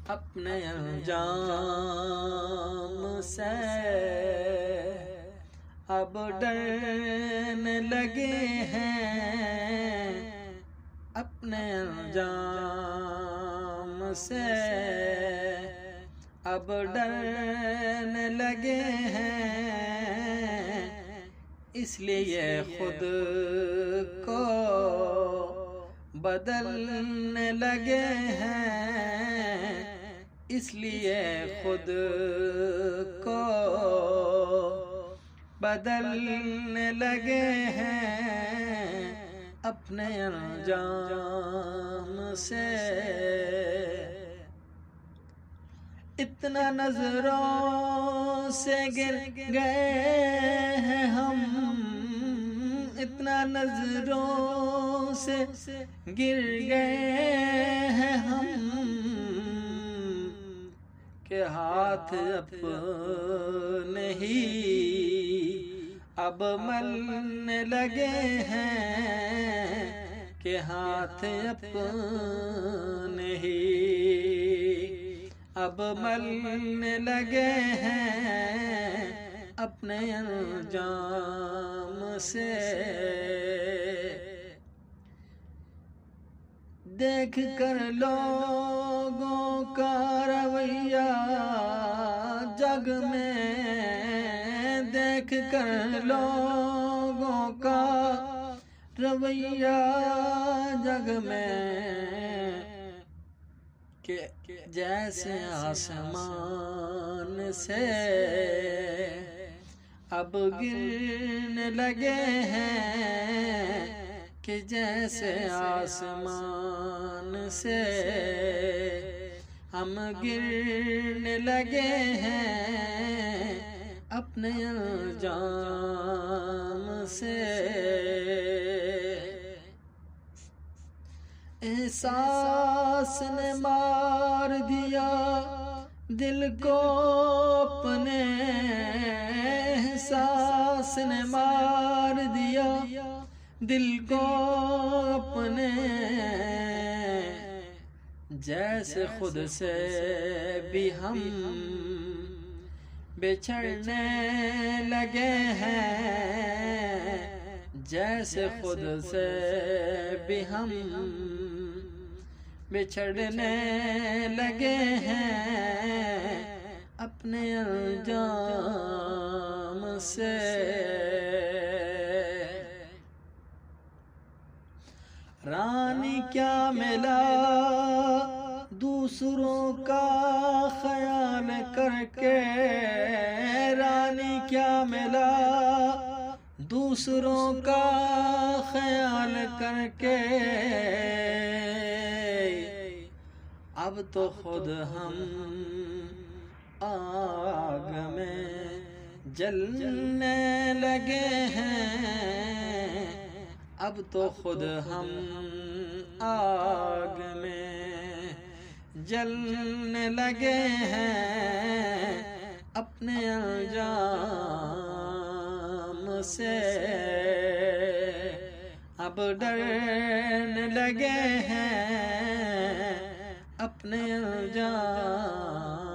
اپنے انجام سے اب ڈرنے لگے ہیں، اپنے انجام سے اب ڈرنے لگے ہیں، اس لیے خود کو بدلنے لگے ہیں، اس لیے خود کو بدلنے لگے ہیں اپنے انجام سے۔ اتنا نظروں سے گر گئے ہیں ہم، اتنا نظروں سے گر گئے ہیں ہم کہ ہاتھ اپنے ہی اب ملنے لگے ہیں، کہ ہاتھ اپنے ہی اب ملنے لگے ہیں اپنے انجام سے۔ دیکھ کر لوگوں کا رویہ جگ میں، دیکھ کر لوگوں کا رویہ جگ میں، کہ جیسے آسمان سے اب گرنے لگے ہیں، کہ جیسے آسمان سے ہم گرنے لگے ہیں اپنے انجام سے۔ احساس نے مار دیا دل کو اپنے، احساس نے مار دیا دل کو اپنے، جیسے خود سے بھی ہم بچھڑنے لگے ہیں، جیسے خود سے بھی ہم بچھڑنے لگے ہیں اپنے انجام سے۔ رانی کیا ملا دوسروں کا خیال کر کے، رانی کیا ملا دوسروں کا خیال کر کے، اب تو خود ہم آگ میں جلنے لگے ہیں، اب تو خود ہم آگ میں جلنے لگے ہیں اپنے انجام سے، اب ڈرنے لگے ہیں اپنے انجام